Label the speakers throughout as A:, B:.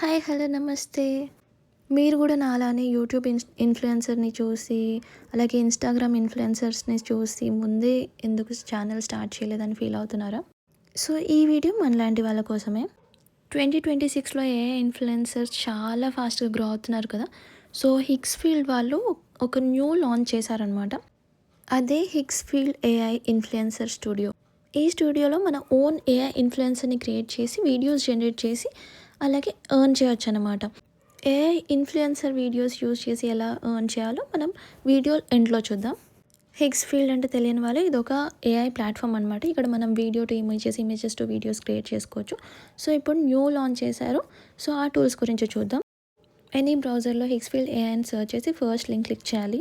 A: Hi! Hello! నమస్తే. మీరు గూడా నాలానే యూట్యూబ్ ఇన్‌ఫ్లుయెన్సర్‌ని చూసి, అలాగే ఇన్‌స్టాగ్రామ్ ఇన్‌ఫ్లుయెన్సర్స్‌ని చూసి ముందే ఎందుకు ఛానెల్ స్టార్ట్ చేయలేదని ఫీల్ అవుతున్నారా? సో, ఈ వీడియో మనలాంటి వాళ్ళ కోసమే. 2026లో ఏఐ ఇన్‌ఫ్లుయెన్సర్స్ చాలా ఫాస్ట్‌గా గ్రో అవుతున్నారు కదా! సో, హిక్స్‌ఫీల్డ్ వాళ్ళు ఒక లాంచ్ చేశారనమాట. అదే హిక్స్‌ఫీల్డ్ ఏఐ ఇన్‌ఫ్లుయెన్సర్ స్టూడియో. ఈ స్టూడియోలో మన ఓన్ ఏఐ ఇన్‌ఫ్లుయెన్సర్‌ని క్రియేట్ చేసి, వీడియోస్ జనరేట్ చేసి, అలాగే ఎర్న్ చేయొచ్చనమాట. ఏఐ ఇన్‌ఫ్లుయెన్సర్ వీడియోస్ యూజ్ చేసి ఎలా ఎర్న్ చేయాలో మనం వీడియో ఎండ్‌లో చూద్దాం. హిగ్స్‌ఫీల్డ్ అంటే తెలియని వాళ్ళు ఇదొక ఏఐ ప్లాట్‌ఫామ్ అనమాట. ఇక్కడ మనం video to images, images to videos create చేసుకోవచ్చు. సో, ఇప్పుడు లాంచ్ చేశారు. సో, ఆ టూల్స్ గురించి చూద్దాం. ఎనీ బ్రౌజర్‌లో హిగ్స్‌ఫీల్డ్ ఏఐ అని సెర్చ్ చేసి ఫస్ట్ లింక్ క్లిక్ చేయాలి.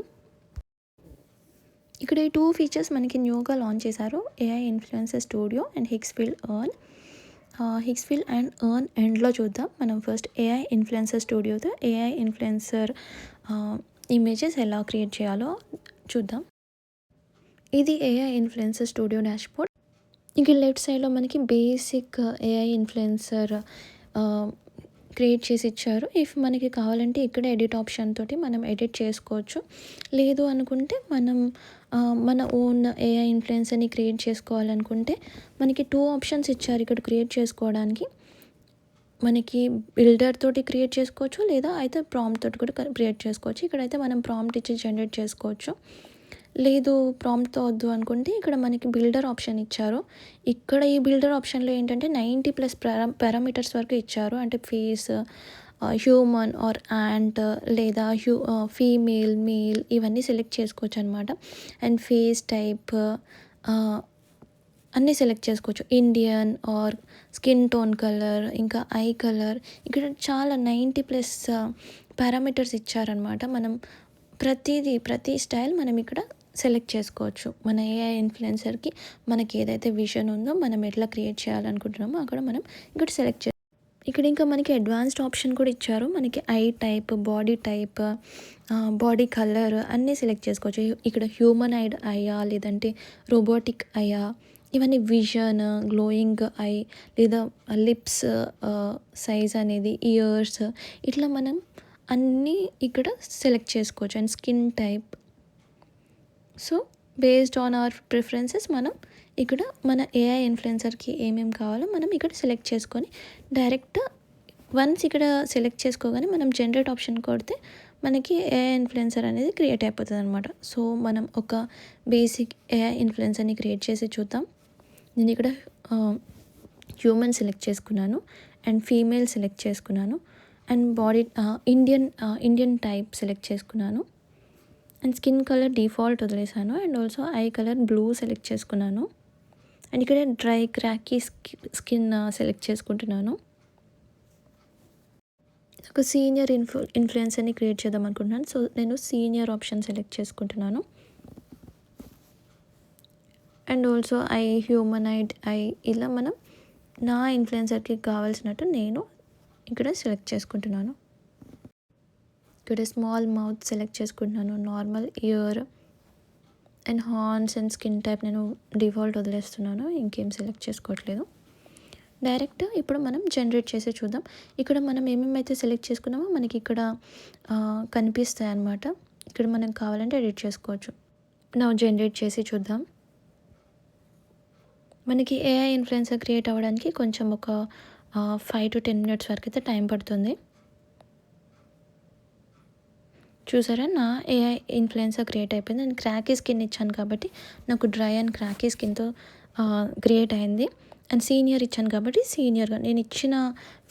A: ఇక్కడ ఈ 2 ఫీచర్స్ మనకి న్యూగా లాంచ్ చేశారు. AI influencer studio and Higgsfield earn. Higgsfield and earn ఎండ్‌లో చూద్దాం. మనం ఫస్ట్ ఏఐ ఇన్‌ఫ్లుయెన్సర్ స్టూడియోతో ఏఐ ఇన్‌ఫ్లుయెన్సర్ ఇమేజెస్ ఎలా క్రియేట్ చేయాలో చూద్దాం. ఇది ఏఐ ఇన్‌ఫ్లుయెన్సర్ స్టూడియో డాష్‌బోర్డ్. ఇంక లెఫ్ట్ సైడ్‌లో మనకి బేసిక్ ఏఐ ఇన్‌ఫ్లుయెన్సర్ క్రియేట్ చేసి ఇచ్చారు. ఇఫ్ మనకి కావాలంటే ఇక్కడ ఎడిట్ ఆప్షన్ తోటి మనం ఎడిట్ చేసుకోవచ్చు. లేదు అనుకుంటే మనం మన ఓన్ ఏఐ ఇన్‌ఫ్లుయెన్సర్‌ని క్రియేట్ చేసుకోవాలనుకుంటే మనకి 2 ఆప్షన్స్ ఇచ్చారు ఇక్కడ క్రియేట్ చేసుకోవడానికి. మనకి బిల్డర్ తోటి క్రియేట్ చేసుకోవచ్చు, లేదా అయితే ప్రాంప్ట్ తోటి కూడా క్రియేట్ చేసుకోవచ్చు. ఇక్కడైతే మనం ప్రాంప్ట్ ఇచ్చి జనరేట్ చేసుకోవచ్చు. లేదు ప్రాంప్ట్‌తో వద్దు అనుకుంటే ఇక్కడ మనకి బిల్డర్ ఆప్షన్ ఇచ్చారు. ఇక్కడ ఈ బిల్డర్ ఆప్షన్‌లో ఏంటంటే 90+ పారామీటర్స్ వరకు ఇచ్చారు. అంటే ఫేస్, హ్యూమన్ ఆర్ యాంట్, లేదా ఫీమేల్, మేల్ ఇవన్నీ సెలెక్ట్ చేసుకోవచ్చనమాట. అండ్ ఫేస్ టైప్ అన్నీ సెలెక్ట్ చేసుకోవచ్చు. Indian or skin tone colour, ఇంకా ఐ కలర్, ఇక్కడ చాలా 90+ పారామీటర్స్ ఇచ్చారనమాట. మనం ప్రతి స్టైల్ మనం ఇక్కడ సెలెక్ట్ చేసుకోవచ్చు. మన ఏఐ ఇన్‌ఫ్లుయెన్సర్‌కి మనకి ఏదైతే విజన్ ఉందో, మనం ఎట్లా క్రియేట్ చేయాలనుకుంటున్నామో అక్కడ మనం ఇక్కడ సెలెక్ట్ ఇక్కడ ఇంకా మనకి అడ్వాన్స్డ్ ఆప్షన్ కూడా ఇచ్చారు. మనకి I type, body type, body colour అన్నీ సెలెక్ట్ చేసుకోవచ్చు. ఇక్కడ హ్యూమనాయిడ్ ఐయా, లేదంటే రోబోటిక్ ఐయా, ఇవన్నీ విజన్, గ్లోయింగ్ ఐ, లేదా లిప్స్ సైజ్ అనేది, ఇయర్స్, ఇట్లా మనం అన్నీ ఇక్కడ సెలెక్ట్ చేసుకోవచ్చు. And skin type. So, based on hour preferences మనం ఇక్కడ మన ఏఐ ఇన్‌ఫ్లుయెన్సర్‌కి ఏమేమి కావాలో మనం ఇక్కడ సెలెక్ట్ చేసుకొని డైరెక్ట్ వన్స్ ఇక్కడ సెలెక్ట్ చేసుకోగానే మనం జనరేట్ ఆప్షన్ కొడితే మనకి ఏఐ ఇన్‌ఫ్లుయెన్సర్ అనేది క్రియేట్ అయిపోతుందనమాట. సో, మనం ఒక బేసిక్ ఏఐ ఇన్‌ఫ్లుయెన్సర్‌ని క్రియేట్ చేసి చూద్దాం. నేను ఇక్కడ హ్యూమన్ సెలెక్ట్ చేసుకున్నాను, అండ్ ఫీమేల్ సెలెక్ట్ చేసుకున్నాను, and body Indian type select చేసుకున్నాను, అండ్ స్కిన్ కలర్ డిఫాల్ట్ వదిలేసాను, and also I colour blue select చేసుకున్నాను, అండ్ ఇక్కడ డ్రై క్రాకీ స్కిన్ సెలెక్ట్ చేసుకుంటున్నాను. ఒక సీనియర్ ఇన్ఫ్లుయెన్సర్‌ని క్రియేట్ చేద్దాం అనుకుంటున్నాను. సో, నేను సీనియర్ ఆప్షన్ సెలెక్ట్ చేసుకుంటున్నాను. And also I, humanoid I, ఇలా మనం నా ఇన్ఫ్లుయెన్సర్‌కి కావాల్సినట్టు నేను ఇక్కడ సెలెక్ట్ చేసుకుంటున్నాను. ఇక్కడ స్మాల్ మౌత్ సెలెక్ట్ చేసుకుంటున్నాను, normal year, and horns and skin type నేను డిఫాల్ట్ వదిలేస్తున్నాను, ఇంకేం సెలెక్ట్ చేసుకోవట్లేదు. డైరెక్ట్ ఇప్పుడు మనం జనరేట్ చేసి చూద్దాం. ఇక్కడ మనం ఏమేమైతే సెలెక్ట్ చేసుకున్నామో మనకి ఇక్కడ కనిపిస్తాయి అన్నమాట. ఇక్కడ మనం కావాలంటే ఎడిట్ చేసుకోవచ్చు. నౌ జనరేట్ చేసి చూద్దాం. మనకి ఏఐ ఇన్‌ఫ్లుయెన్సర్ క్రియేట్ అవ్వడానికి కొంచెం ఒక 5 to 10 మినిట్స్ వరకు అయితే టైం పడుతుంది. చూసారా, నా ఏఐ ఇన్‌ఫ్లుయెన్సర్ క్రియేట్ అయిపోయింది. నేను క్రాకీ స్కిన్ ఇచ్చాను కాబట్టి నాకు డ్రై అండ్ క్రాకీ స్కిన్‌తో క్రియేట్ అయింది. అండ్ సీనియర్ ఇచ్చాను కాబట్టి సీనియర్గా నేను ఇచ్చిన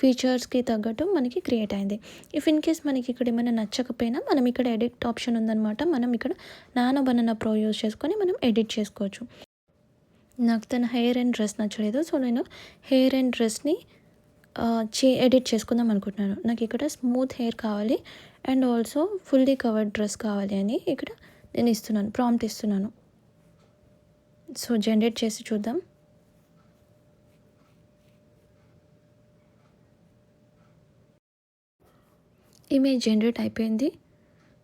A: ఫీచర్స్కి తగ్గట్టు మనకి క్రియేట్ అయింది. ఇఫ్ ఇన్ కేస్ మనకి ఇక్కడ ఏమైనా నచ్చకపోయినా మనం ఇక్కడ ఎడిట్ ఆప్షన్ ఉందన్నమాట. మనం ఇక్కడ నానో బనానా ప్రో యూజ్ చేసుకొని మనం ఎడిట్ చేసుకోవచ్చు. నాకు తన హెయిర్ అండ్ డ్రెస్ నచ్చలేదు. సో, నేను హెయిర్ అండ్ డ్రెస్ని ఎడిట్ చేసుకుందాం అనుకుంటున్నాను. నాకు ఇక్కడ స్మూత్ హెయిర్ కావాలి, and also fully covered dress కావాలి అని ఇక్కడ నేను ఇస్తున్నాను, ప్రాంప్ట్ ఇస్తున్నాను. సో, జనరేట్ చేసి చూద్దాం. ఇమేజ్ జనరేట్ అయిపోయింది.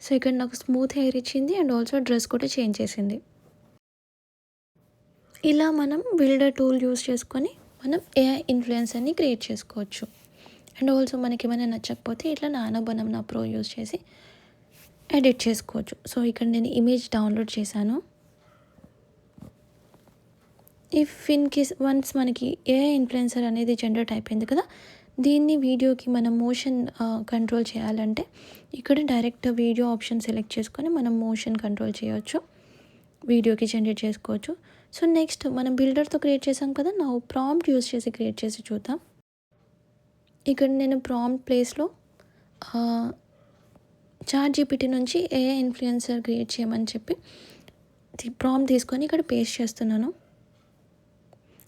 A: సో, ఇక్కడ నాకు స్మూత్ హెయిర్ ఇచ్చింది, అండ్ ఆల్సో డ్రెస్ కూడా చేంజ్ చేసింది. ఇలా మనం బిల్డర్ టూల్ యూస్ చేసుకొని మనం ఏఐ ఇన్‌ఫ్లుయెన్సర్‌ని క్రియేట్ చేసుకోవచ్చు. అండ్ ఆల్సో మనకేమైనా నచ్చకపోతే ఇట్లా నానో బనానా ప్రో యూస్ చేసి ఎడిట్ చేసుకోవచ్చు. సో ఇక్కడ నేను ఇమేజ్ డౌన్లోడ్ చేశాను. ఇఫ్ ఇన్ కేస్ వన్స్ మనకి ఏఐ ఇన్‌ఫ్లుయెన్సర్ అనేది జనరేట్ అయిపోయింది కదా! దీన్ని వీడియోకి మనం మోషన్ కంట్రోల్ చేయాలంటే ఇక్కడ డైరెక్ట్ వీడియో ఆప్షన్ సెలెక్ట్ చేసుకొని మనం మోషన్ కంట్రోల్ చేయొచ్చు. వీడియోకి జనరేట్ చేసుకోవచ్చు. సో నెక్స్ట్ మనం బిల్డర్‌తో క్రియేట్ చేసాం కదా! నౌ ప్రాంప్ట్ యూజ్ చేసి క్రియేట్ చేసి చూద్దాం. ఇక్కడ నేను ప్రాంప్ట్ ప్లేస్‌లో చాట్‌జీపీటీ నుంచి ఏఐ ఇన్‌ఫ్లుయెన్సర్ క్రియేట్ చేయమని చెప్పి ప్రాంప్ట్ తీసుకొని ఇక్కడ పేస్ట్ చేస్తున్నాను.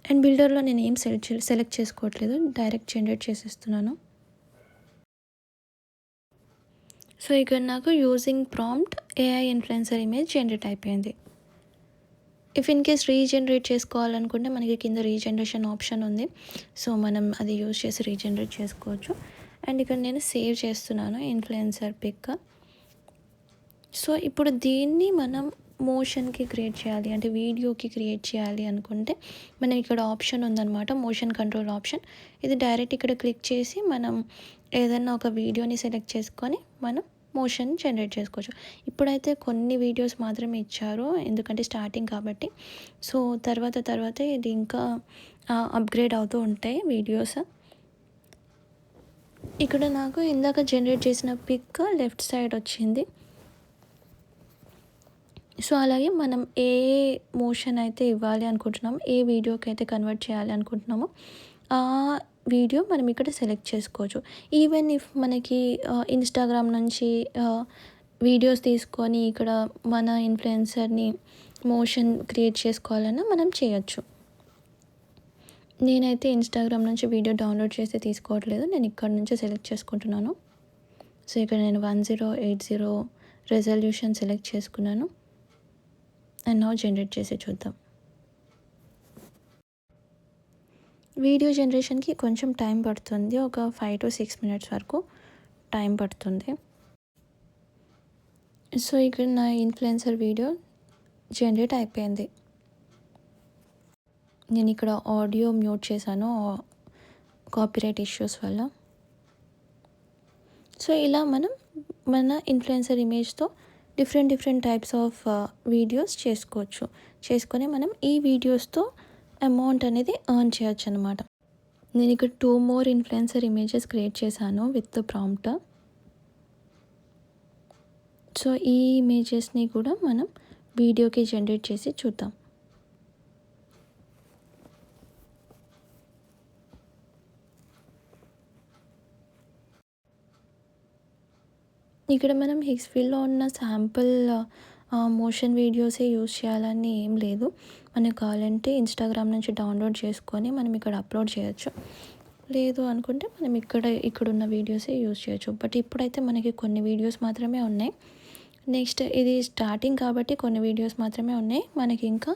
A: అండ్ బిల్డర్‌లో నేను ఏం సెలెక్ట్ చేసుకోవట్లేదు. డైరెక్ట్ జనరేట్ చేసేస్తున్నాను. సో ఇక్కడ నాకు using prompt AI influencer image generate అయిపోయింది. ఇఫ్ ఇన్ కేస్ రీజనరేట్ చేసుకోవాలనుకుంటే మనకి కింద రీజనరేషన్ ఆప్షన్ ఉంది. సో మనం అది యూజ్ చేసి రీజనరేట్ చేసుకోవచ్చు. అండ్ ఇక్కడ నేను సేవ్ చేస్తున్నాను ఇన్‌ఫ్లుయెన్సర్ పిక్. సో ఇప్పుడు దీన్ని మనం మోషన్కి క్రియేట్ చేయాలి అంటే వీడియోకి క్రియేట్ చేయాలి అనుకుంటే మనం ఇక్కడ ఆప్షన్ ఉందన్నమాట, మోషన్ కంట్రోల్ ఆప్షన్. ఇది డైరెక్ట్ ఇక్కడ క్లిక్ చేసి మనం ఏదైనా ఒక వీడియోని సెలెక్ట్ చేసుకొని మనం మోషన్ జనరేట్ చేసుకోవచ్చు. ఇప్పుడైతే కొన్ని వీడియోస్ మాత్రమే ఇచ్చారు ఎందుకంటే స్టార్టింగ్ కాబట్టి. సో తర్వాత ఇది ఇంకా అప్గ్రేడ్ అవుతూ ఉంటాయి వీడియోస్. ఇక్కడ నాకు ఇందాక జనరేట్ చేసిన పిక్ లెఫ్ట్ సైడ్ వచ్చింది. సో అలాగే మనం ఏ మోషన్ అయితే ఇవ్వాలి అనుకుంటున్నామో, ఏ వీడియోకి అయితే కన్వర్ట్ చేయాలి అనుకుంటున్నామో ఆ వీడియో మనం ఇక్కడ సెలెక్ట్ చేసుకోవచ్చు. ఈవెన్ ఇఫ్ మనకి ఇన్‌స్టాగ్రామ్ నుంచి వీడియోస్ తీసుకొని ఇక్కడ మన ఇన్‌ఫ్లుయెన్సర్‌ని మోషన్ క్రియేట్ చేసుకోవాలన్నా మనం చేయొచ్చు. నేనైతే ఇన్‌స్టాగ్రామ్ నుంచి వీడియో డౌన్లోడ్ చేసి తీసుకోవట్లేదు. నేను ఇక్కడ నుంచే సెలెక్ట్ చేసుకుంటున్నాను. సో ఇక్కడ నేను 1080 రెజల్యూషన్ సెలెక్ట్ చేసుకున్నాను. అండ్ నౌ జనరేట్ చేసి చూద్దాం. వీడియో జనరేషన్కి కొంచెం టైం పడుతుంది. ఒక 5 to 6 minutes వరకు టైం పడుతుంది. సో ఇక్కడ నా ఇన్‌ఫ్లుయెన్సర్ వీడియో జనరేట్ అయిపోయింది. నేను ఇక్కడ ఆడియో మ్యూట్ చేశాను కాపీరైట్ ఇష్యూస్ వల్ల. సో ఇలా మనం మన ఇన్‌ఫ్లుయెన్సర్ ఇమేజ్‌తో డిఫరెంట్ టైప్స్ ఆఫ్ వీడియోస్ చేసుకొని మనం ఈ వీడియోస్తో అమౌంట్ అనేది ఎర్న్ చేయొచ్చు అనమాట. నేను ఇక్కడ 2 more ఇన్‌ఫ్లుయెన్సర్ ఇమేజెస్ క్రియేట్ చేశాను విత్ ప్రాంప్ట్. సో ఈ ఇమేజెస్ని కూడా మనం వీడియోకి జనరేట్ చేసి చూద్దాం. ఇక్కడ మనం హిగ్స్ఫీల్డ్లో ఉన్న శాంపుల్ మోషన్ వీడియోసే యూజ్ చేయాలని ఏం లేదు. మనకు కావాలంటే ఇన్‌స్టాగ్రామ్ నుంచి డౌన్లోడ్ చేసుకొని మనం ఇక్కడ అప్లోడ్ చేయొచ్చు. లేదు అనుకుంటే మనం ఇక్కడున్న వీడియోసే యూజ్ చేయొచ్చు. బట్ ఇప్పుడైతే మనకి కొన్ని వీడియోస్ మాత్రమే ఉన్నాయి. నెక్స్ట్ ఇది స్టార్టింగ్ కాబట్టి కొన్ని వీడియోస్ మాత్రమే ఉన్నాయి. మనకి ఇంకా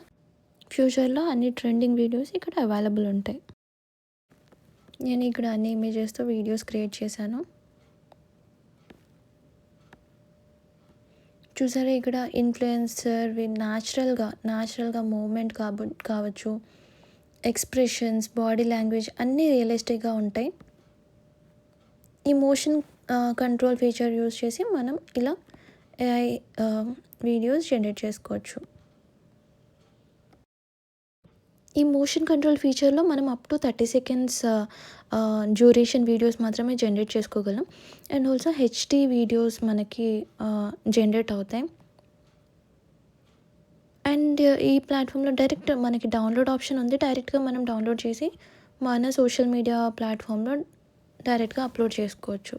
A: ఫ్యూచర్లో అన్ని ట్రెండింగ్ వీడియోస్ ఇక్కడ అవైలబుల్ ఉంటాయి. నేను ఇక్కడ అన్ని ఇమేజెస్తో వీడియోస్ క్రియేట్ చేశాను. చూసారా ఇక్కడ ఇన్‌ఫ్లుయెన్సర్‌వి న్యాచురల్గా మూవ్‌మెంట్ కావచ్చు, ఎక్స్‌ప్రెషన్స్, బాడీ లాంగ్వేజ్ అన్నీ రియలిస్టిక్‌గా ఉంటాయి. ఈ మోషన్ కంట్రోల్ ఫీచర్ యూజ్ చేసి మనం ఇలా ఏఐ వీడియోస్ జనరేట్ చేసుకోవచ్చు. ఈ మోషన్ కంట్రోల్ ఫీచర్లో మనం up to 30 seconds duration videos మాత్రమే జనరేట్ చేసుకోగలం. అండ్ ఆల్సో హెచ్‌డీ వీడియోస్ మనకి జనరేట్ అవుతాయి. అండ్ ఈ ప్లాట్ఫామ్లో డైరెక్ట్ మనకి డౌన్లోడ్ ఆప్షన్ ఉంది. డైరెక్ట్గా మనం డౌన్లోడ్ చేసి మన సోషల్ మీడియా ప్లాట్ఫామ్లో డైరెక్ట్గా అప్లోడ్ చేసుకోవచ్చు.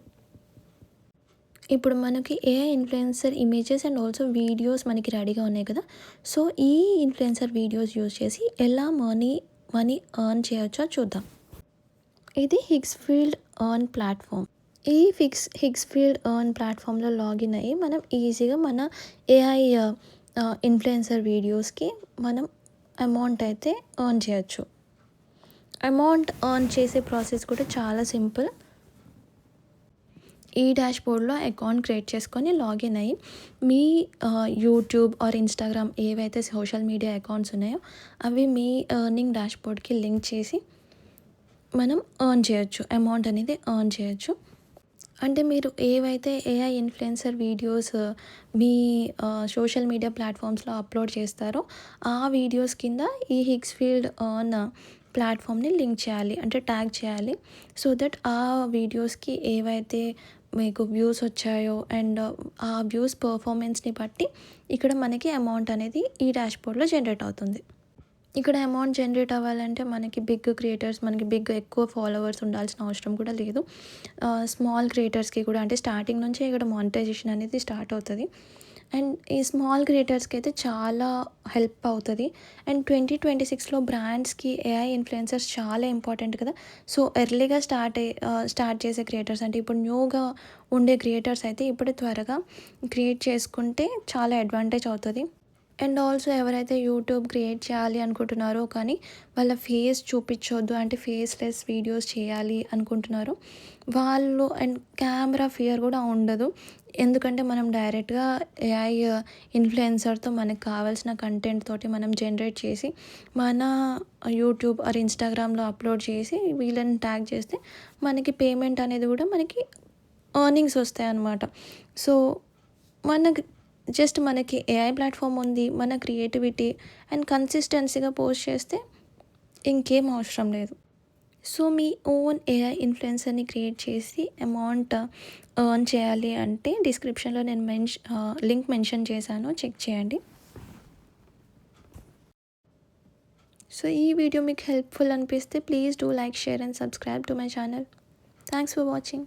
A: ఇప్పుడు మనకి AI influencer images and also videos మనకి రెడీగా ఉన్నాయి కదా! సో ఈ ఇన్‌ఫ్లుయెన్సర్ వీడియోస్ యూజ్ చేసి ఎలా మనీ ఎర్న్ చేయొచ్చో చూద్దాం. ఇది హిగ్స్ఫీల్డ్ ఎర్న్ ప్లాట్ఫామ్. ఈ హిగ్స్ఫీల్డ్ ఎర్న్ ప్లాట్ఫామ్లో లాగిన్ అయ్యి మనం ఈజీగా మన ఏఐ ఇన్‌ఫ్లుయెన్సర్ వీడియోస్కి మనం అమౌంట్ అయితే ఎర్న్ చేయొచ్చు. అమౌంట్ ఎర్న్ చేసే ప్రాసెస్ కూడా చాలా సింపుల్. ఈ డాష్‌బోర్డ్‌లో అకౌంట్ క్రియేట్ చేసుకొని లాగిన్ అయ్యి మీ యూట్యూబ్ ఆర్ ఇన్‌స్టాగ్రామ్ ఏవైతే సోషల్ మీడియా అకౌంట్స్ ఉన్నాయో అవి మీ ఎర్నింగ్ డాష్‌బోర్డ్‌కి లింక్ చేసి మనం ఎర్న్ చేయొచ్చు. అమౌంట్ అనేది ఎర్న్ చేయొచ్చు. అంటే మీరు ఏవైతే ఏఐ ఇన్‌ఫ్లుయెన్సర్ వీడియోస్ మీ సోషల్ మీడియా ప్లాట్‌ఫామ్స్‌లో అప్‌లోడ్ చేస్తారో, ఆ వీడియోస్ కింద ఈ హిగ్స్‌ఫీల్డ్ ఎర్న్ ప్లాట్‌ఫామ్‌ని లింక్ చేయాలి. అంటే ట్యాగ్ చేయాలి. సో దట్ ఆ వీడియోస్‌కి ఏవైతే మీకు వ్యూస్ వచ్చాయో అండ్ ఆ వ్యూస్ పర్ఫార్మెన్స్‌ని బట్టి ఇక్కడ మనకి అమౌంట్ అనేది ఈ డాష్‌బోర్డ్‌లో జనరేట్ అవుతుంది. ఇక్కడ అమౌంట్ జనరేట్ అవ్వాలంటే మనకి బిగ్ క్రియేటర్స్, మనకి ఎక్కువ ఫాలోవర్స్ ఉండాల్సిన అవసరం కూడా లేదు. స్మాల్ క్రియేటర్స్‌కి కూడా అంటే స్టార్టింగ్ నుంచే ఇక్కడ మానిటైజేషన్ అనేది స్టార్ట్ అవుతది. అండ్ ఈ స్మాల్ క్రియేటర్స్‌కి అయితే చాలా హెల్ప్ అవుతది. అండ్ 2026లో బ్రాండ్స్‌కి ఏఐ ఇన్‌ఫ్లుయెన్సర్స్ చాలా ఇంపార్టెంట్ కదా! సో, ఎర్లీగా స్టార్ట్ చేసే క్రియేటర్స్ అంటే ఇప్పుడు న్యూగా ఉండే క్రియేటర్స్ అయితే ఇప్పుడే త్వరగా క్రియేట్ చేసుకుంటే చాలా అడ్వాంటేజ్ అవుతది. అండ్ ఆల్సో ఎవరైతే యూట్యూబ్ క్రియేట్ చేయాలి అనుకుంటున్నారో కానీ వాళ్ళ ఫేస్ చూపించొద్దు అంటే ఫేస్‌లెస్ వీడియోస్ చేయాలి అనుకుంటున్నారో వాళ్ళు అండ్ కెమెరా ఫియర్ కూడా ఉండదు. ఎందుకంటే మనం డైరెక్ట్‌గా ఏఐ ఇన్‌ఫ్లుయెన్సర్‌తో మనకు కావాల్సిన కంటెంట్ తోటి మనం జనరేట్ చేసి మన యూట్యూబ్ ఆర్ ఇన్‌స్టాగ్రామ్‌లో అప్‌లోడ్ చేసి వీళ్ళని ట్యాగ్ చేస్తే మనకి పేమెంట్ అనేది కూడా మనకి ఎర్నింగ్స్ వస్తాయన్నమాట. సో, మనకి మనకి ఏఐ ప్లాట్‌ఫామ్ ఉంది. మన క్రియేటివిటీ అండ్ కన్సిస్టెన్సీగా పోస్ట్ చేస్తే ఇంకేం అవసరం లేదు. సో, మీ ఓన్ ఏఐ ఇన్‌ఫ్లుయెన్సర్‌ని క్రియేట్ చేసి అమౌంట్ ఎర్న్ చేయాలి అంటే డిస్క్రిప్షన్‌లో నేను లింక్ మెన్షన్ చేశాను. చెక్ చేయండి. సో, ఈ వీడియో మీకు హెల్ప్‌ఫుల్ అనిపిస్తే please do like, share and subscribe to my channel. Thanks for watching.